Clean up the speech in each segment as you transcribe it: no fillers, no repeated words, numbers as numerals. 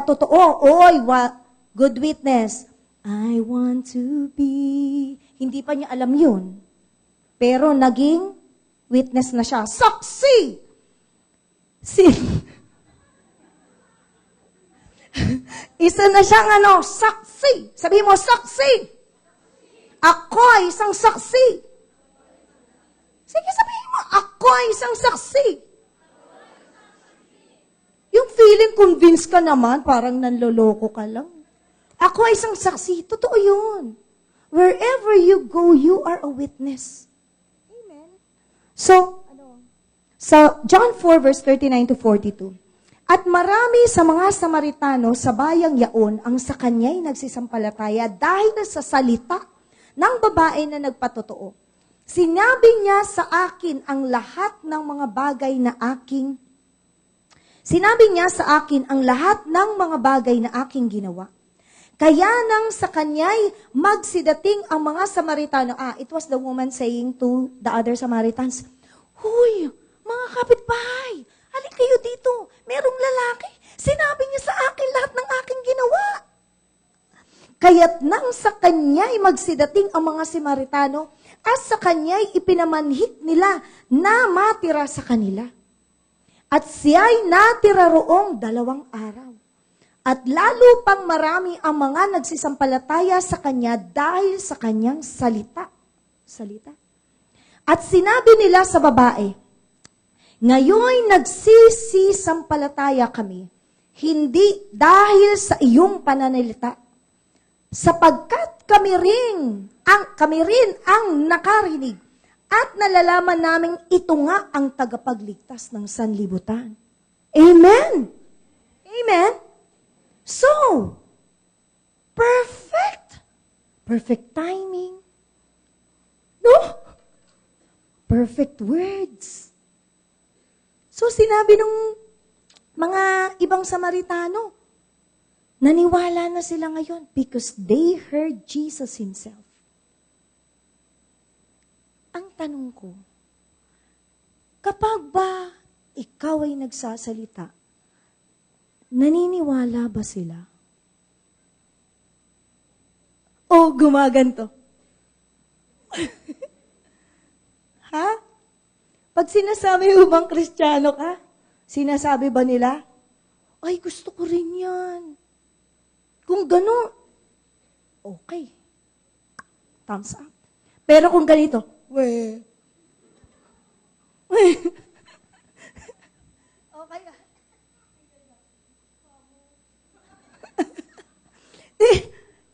nagpatotoo. Oy, good witness. I want to be. Hindi pa niya alam yun. Pero naging witness na siya. Saksi! Isa na siyang saksi. Sabi mo, saksi. Ako ay isang saksi. Sige, sabihin mo, ako ay isang saksi. Yung feeling convinced ka naman, parang nanloloko ka lang. Ako ay isang saksi. Totoo yun. Wherever you go, you are a witness. Amen. So, John 4 verse 39 to 42. At marami sa mga Samaritano sa bayang yaon ang sa kanya'y nagsisampalataya dahil sa salita ng babae na nagpatotoo. Sinabi niya sa akin ang lahat ng mga bagay na aking ginawa. Kaya nang sa kanya'y magsidating ang mga Samaritano, it was the woman saying to the other Samaritans, Huy, mga kapitbahay, halika kayo dito, merong lalaki, sinabi niya sa akin lahat ng aking ginawa. Kaya't nang sa kanya'y magsidating ang mga Samaritano, at sa kanya'y ipinamanhik nila na matira sa kanila. At siya'y natira roong 2 araw. At lalo pang marami ang mga nagsisampalataya sa kanya dahil sa kanyang salita. At sinabi nila sa babae, ngayon nagsisisampalataya kami, hindi dahil sa iyong pananalita, sapagkat kami rin ang nakarinig at nalalaman namin ito nga ang tagapagligtas ng sanlibutan. Amen? Amen? So, perfect timing. No? Perfect words. So, sinabi ng mga ibang Samaritano, naniwala na sila ngayon because they heard Jesus Himself. Ang tanong ko, kapag ba ikaw ay nagsasalita, naniniwala ba sila? O gumaganto? Ha? Pag sinasabi mo bang Kristiyano ka, sinasabi ba nila, ay gusto ko rin yan. Kung gano'n, okay. Thumbs up. Pero kung ganito, okay.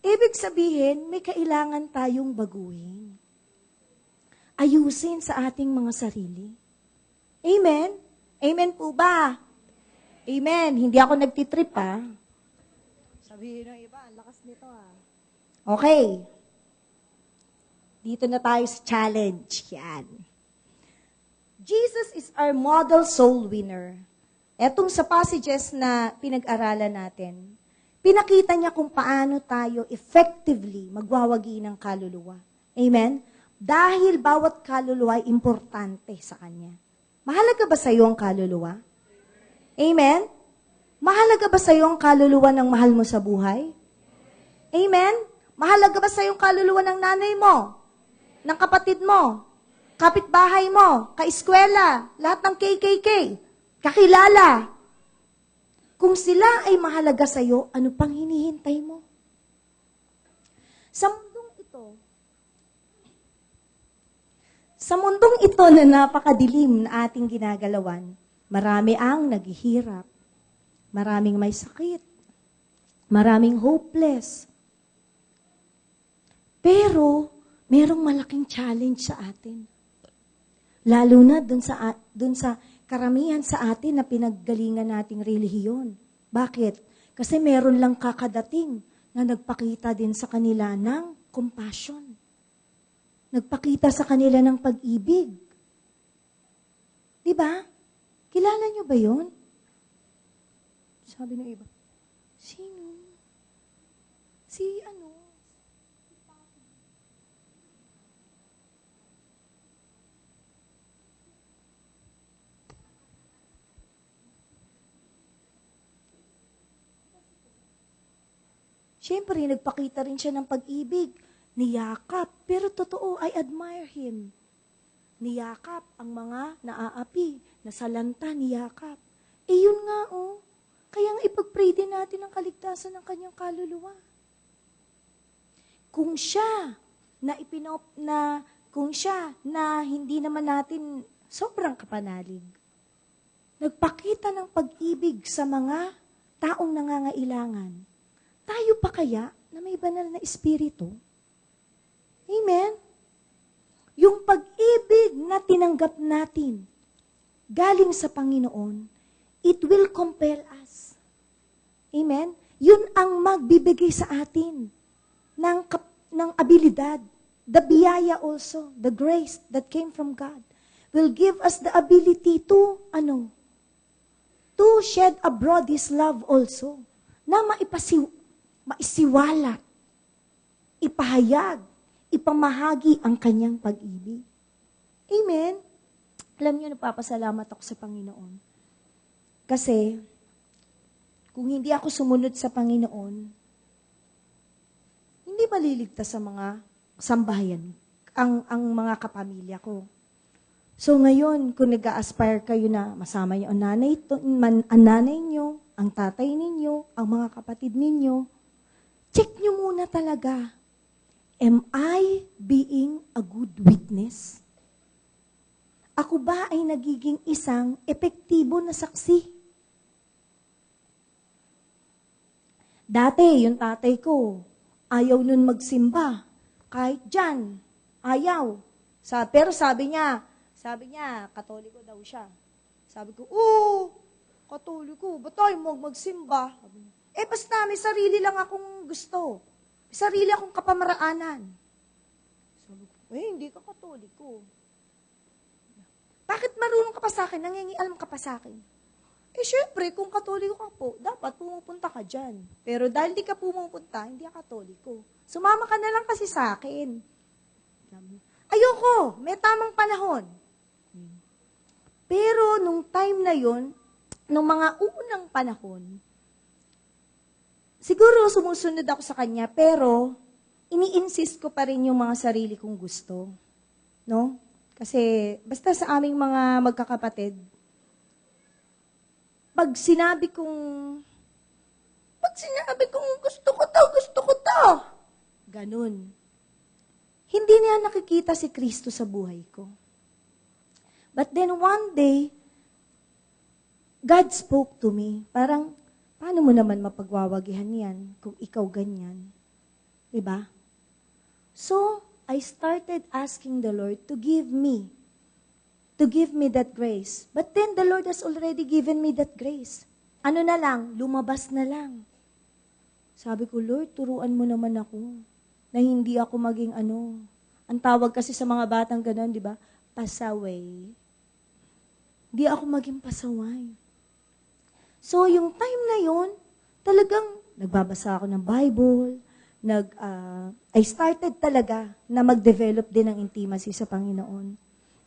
Ibig sabihin, may kailangan tayong baguhin. Ayusin sa ating mga sarili. Amen? Amen po ba? Amen. Hindi ako nagtitrip, Sabihin ng iba, ang lakas nito, Okay. Dito na tayo sa challenge. Yan. Jesus is our model soul winner. Etong sa passages na pinag-aralan natin, pinakita niya kung paano tayo effectively magwawagi ng kaluluwa. Amen? Dahil bawat kaluluwa ay importante sa Kanya. Mahalaga ba sa iyo ang kaluluwa? Amen? Mahalaga ba sa iyo ang kaluluwa ng mahal mo sa buhay? Amen? Mahalaga ba sa iyo ang kaluluwa ng nanay mo? Ng kapatid mo? Kapitbahay mo? Kaeskwela? Lahat ng KKK? Kakilala? Kung sila ay mahalaga sa iyo, ano pang hinihintay mo? Sa mundong ito na napakadilim na ating ginagalawan, marami ang naghihirap, maraming may sakit, maraming hopeless. Pero, merong malaking challenge sa atin. Lalo na dun sa karamihan sa atin na pinaggalingan nating relihiyon. Bakit? Kasi meron lang kakadating na nagpakita din sa kanila ng compassion. Nagpakita sa kanila ng pag-ibig. Diba? Kilala nyo ba yun? Sabi ng iba, sino? Si ano? Siyempre, nagpakita rin siya ng pag-ibig. Niyakap. Pero totoo, I admire him. Niyakap ang mga naaapi, nasalanta, niyakap. Yun nga, oh. Kaya nga ipag-pray din natin ang kaligtasan ng kanyang kaluluwa. Kung siya na hindi naman natin sobrang kapanalig, nagpakita ng pag-ibig sa mga taong nangangailangan, tayo pa kaya na may banal na espiritu? Amen? Yung pag-ibig na tinanggap natin galing sa Panginoon, it will compel us. Amen? Yun ang magbibigay sa atin ng abilidad. The biyaya also, the grace that came from God, will give us the ability to shed abroad His love also, na maisiwalat, ipahayag, ipamahagi ang kanyang pag-ibig. Amen? Alam niyo, napapasalamat ako sa Panginoon. Kasi, kung hindi ako sumunod sa Panginoon, hindi maliligtas sa mga sambahayan, ang mga kapamilya ko. So ngayon, kung nag-a-aspire kayo na masama niyo ang nanay niyo, ang tatay ninyo, ang mga kapatid ninyo, check niyo muna talaga. Am I being a good witness? Ako ba ay nagiging isang epektibo na saksi? Dati, yung tatay ko, ayaw nun magsimba. Kahit dyan, ayaw. Pero sabi niya, Katoliko daw siya. Sabi ko, Katoliko, ba't tayo magsimba? Basta may sarili lang akong gusto. May sarili akong kapamaraanan. Sabi ko, hindi ka Katoliko. Bakit marunong ka pa sa akin? Nangingialam ka pa sa akin? Syempre, kung Katoliko ka po, dapat pumupunta ka dyan. Pero dahil di ka pumupunta, hindi ka Katoliko. Sumama ka na lang kasi sa akin. Ayoko, may tamang panahon. Pero nung time na yon, nung mga unang panahon, siguro sumusunod ako sa kanya, pero ini-insist ko pa rin yung mga sarili kong gusto. No? Kasi basta sa aming mga magkakapatid, pag sinabi kong gusto ko to, ganun. Hindi niya nakikita si Kristo sa buhay ko. But then one day, God spoke to me. Parang, paano mo naman mapagwawagihan yan kung ikaw ganyan? Diba? So, I started asking the Lord to give me that grace. But then the Lord has already given me that grace. Ano na lang, lumabas na lang. Sabi ko, Lord, turuan mo naman ako na hindi ako maging Ang tawag kasi sa mga batang gano'n, di ba? Pasaway. Hindi ako maging pasaway. So, yung time na yon, talagang nagbabasa ako ng Bible, I started talaga na mag-develop din ng intimacy sa Panginoon.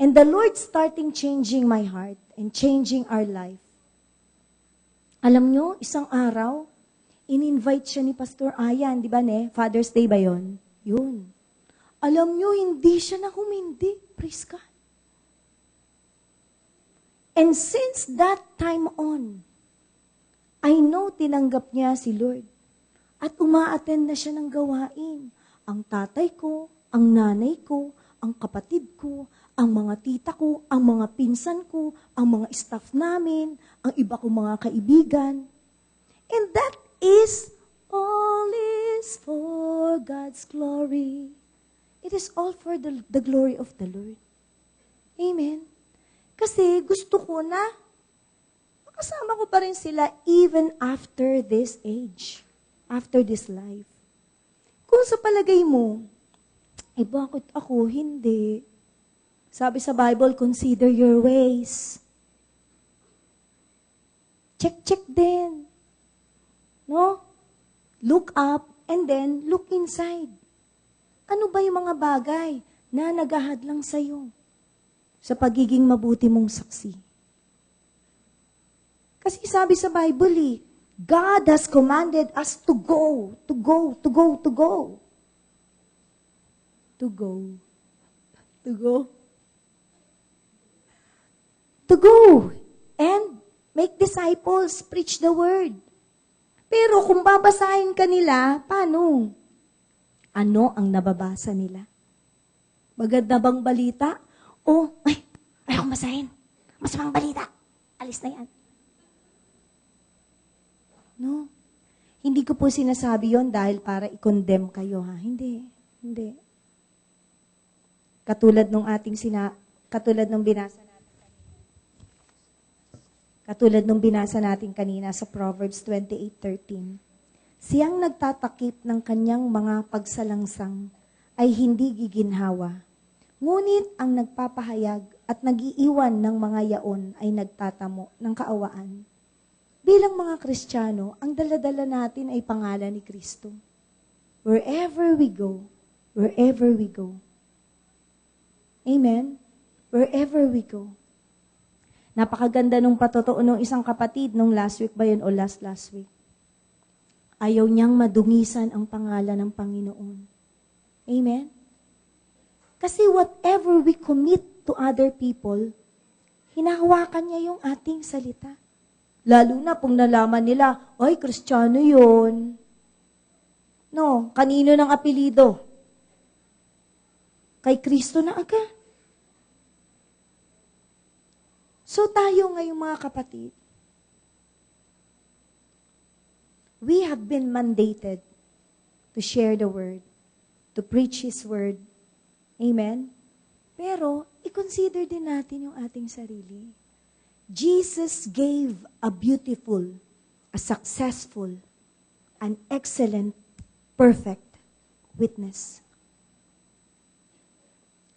And the Lord starting changing my heart and changing our life. Alam nyo, isang araw, in-invite siya ni Pastor Ayan, di ba Father's Day ba yon? Yun. Alam nyo, hindi siya humindi. Praise God. And since that time on, I know tinanggap niya si Lord. At uma-attend na siya ng gawain. Ang tatay ko, ang nanay ko, ang kapatid ko, ang mga tita ko, ang mga pinsan ko, ang mga staff namin, ang iba kong mga kaibigan. And that is all is for God's glory. It is all for the glory of the Lord. Amen. Kasi gusto ko na makasama ko pa rin sila even after this age, after this life. Kung sa palagay mo, bakit ako hindi? Sabi sa Bible, consider your ways. Check din. No? Look up and then look inside. Ano ba yung mga bagay na naghahadlang sa'yo sa pagiging mabuti mong saksi? Kasi sabi sa Bible, God has commanded us to go, to go, to go, to go. To go. To go. To go. And make disciples, preach the word. Pero kung babasahin ka nila, paano? Ano ang nababasa nila? Maganda bang balita? O, ayokong basahin. Masamang balita. Alis na yan. No. Hindi ko po sinasabi yon dahil para i-condemn kayo, ha? Hindi. Hindi. Katulad nung binasa natin kanina sa Proverbs 28:13. Siyang nagtatakip ng kanyang mga pagsalangsang ay hindi giginhawa. Ngunit ang nagpapahayag at nagiiwan ng mga yaon ay nagtatamo ng kaawaan. Bilang mga Kristiyano, ang daladala natin ay pangalan ni Kristo. Wherever we go, wherever we go. Amen? Wherever we go. Napakaganda nung patotoo nung isang kapatid nung last week ba yun o last week. Ayaw niyang madungisan ang pangalan ng Panginoon. Amen? Kasi whatever we commit to other people, hinahawakan niya yung ating salita. Lalo na kung nalaman nila, ay, Kristiyano yun. No, kanino ng apelido? Kay Kristo na agad. So tayo ngayong mga kapatid, we have been mandated to share the word, to preach His word. Amen? Pero, i-consider din natin yung ating sarili. Jesus gave a beautiful, a successful, an excellent, perfect witness.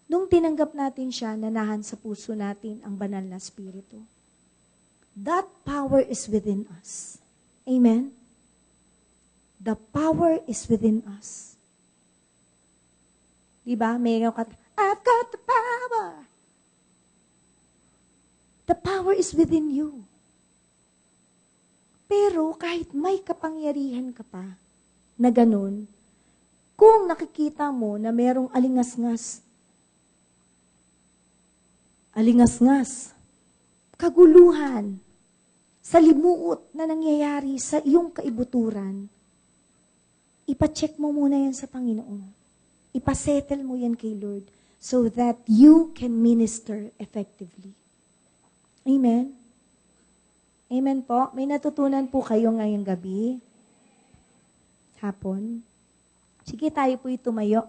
Nung tinanggap natin siya, nanahan sa puso natin ang banal na Espiritu. That power is within us. Amen? The power is within us. Diba? Mayroon ka, I've got the power. The power is within you. Pero kahit may kapangyarihan ka pa na ganun, kung nakikita mo na merong alingas-ngas, kaguluhan, salimuot na nangyayari sa iyong kaibuturan, ipacheck mo muna yan sa Panginoon. Ipasettle mo yan kay Lord so that you can minister effectively. Amen? Amen po? May natutunan po kayo ngayong gabi? Hapon? Sige, tayo po'y tumayo.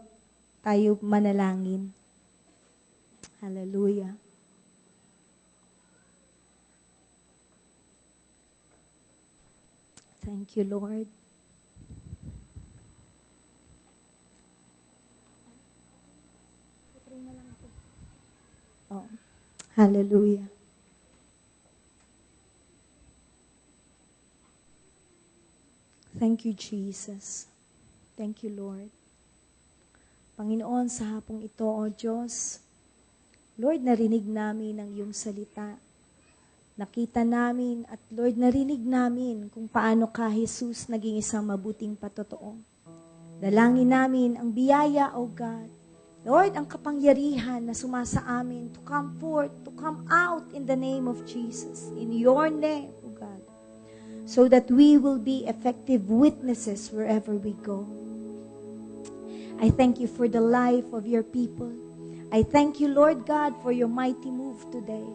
Tayo manalangin. Hallelujah. Thank you, Lord. Oh, hallelujah. Thank you, Jesus. Thank you, Lord. Panginoon, sa hapong ito, O Diyos, Lord, narinig namin ang iyong salita. Nakita namin at Lord, narinig namin kung paano ka, Jesus, naging isang mabuting patotoo. Dalangin namin ang biyaya, O God. Lord, ang kapangyarihan na sumasa amin to come forth, to come out in the name of Jesus, in your name, O God, so that we will be effective witnesses wherever we go. I thank you for the life of your people. I thank you, Lord God, for your mighty move today.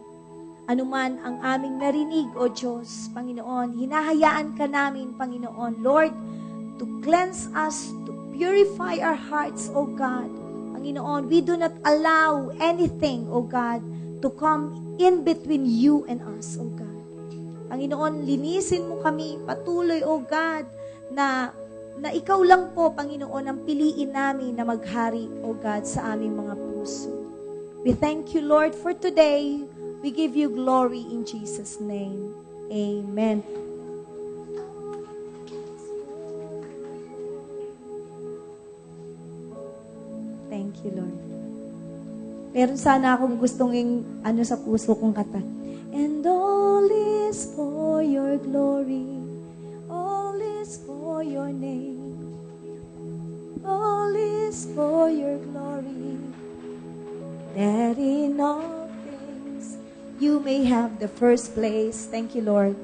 Anuman ang aming narinig, O Diyos, Panginoon, hinahayaan ka namin, Panginoon, Lord, to cleanse us, to purify our hearts, O God. Panginoon, we do not allow anything, O God, to come in between you and us, O God. Panginoon, linisin mo kami patuloy, O God, na ikaw lang po, Panginoon, ang piliin namin na maghari, O God, sa aming mga puso. We thank you, Lord, for today. We give you glory in Jesus' name. Amen. Thank you, Lord. Meron sana akong gustong sa puso kong kata. And all is for your glory, for your glory, that in all things you may have the first place. Thank you, Lord.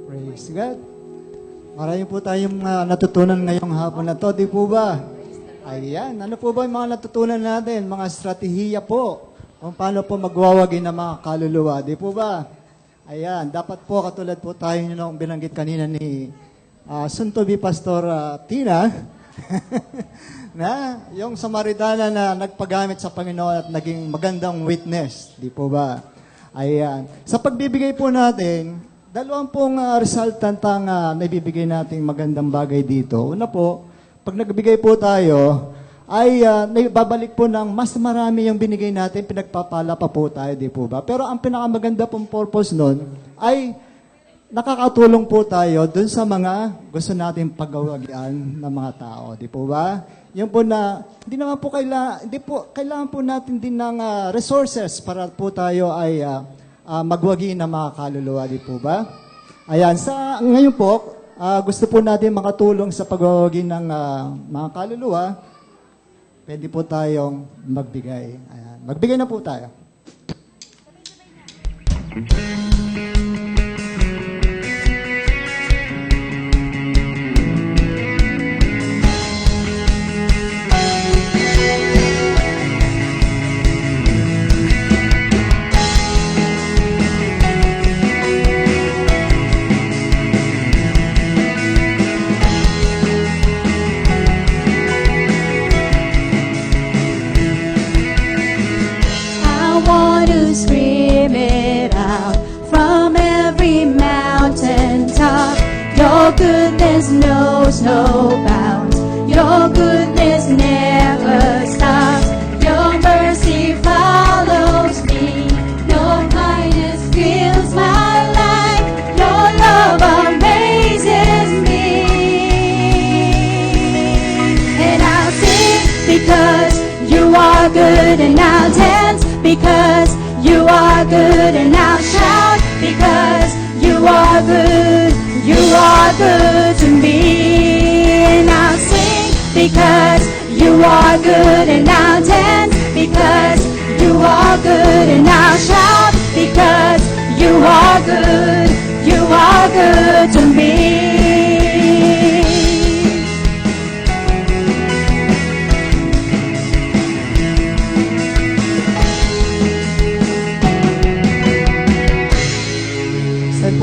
Praise God. Marami po tayong natutunan ngayong hapon na to, di po ba? Ayan, ano po ba yung mga natutunan natin? Mga estratehiya po kung paano po magwawagi ng mga kaluluwa, di po ba? Ayan, dapat po katulad po tayo nung binanggit kanina ni Suntobi Pastor Tina, na yung Samaritana na nagpagamit sa Panginoon at naging magandang witness, di po ba? Ayan. Sa pagbibigay po natin, dalawang pong resultant ang naibibigay nating magandang bagay dito. Una po, pag nagbigay po tayo, ay babalik po ng mas marami yung binigay natin, pinagpapala pa po tayo, di po ba? Pero ang pinakamaganda pong purpose nun ay nakakatulong po tayo dun sa mga gusto natin paggawagian ng mga tao, di po ba? Yung po na, kailangan po natin din ng resources para po tayo ay magwagi ng mga kaluluwa, di po ba? Ayan, ngayon po, gusto po natin makatulong sa pagwawagi ng mga kaluluwa, pwede po tayong magbigay. Ayan, magbigay na po tayo. I want to scream it out from every mountain top. Your goodness knows no bounds. Your goodness never stops. Your mercy follows me. Your kindness fills my life. Your love amazes me. And I'll sing because you are good, and I'll dance because you are good, and I'll shout because you are good to me. And I'll sing because you are good, and I'll dance because you are good, and I'll shout because you are good to me.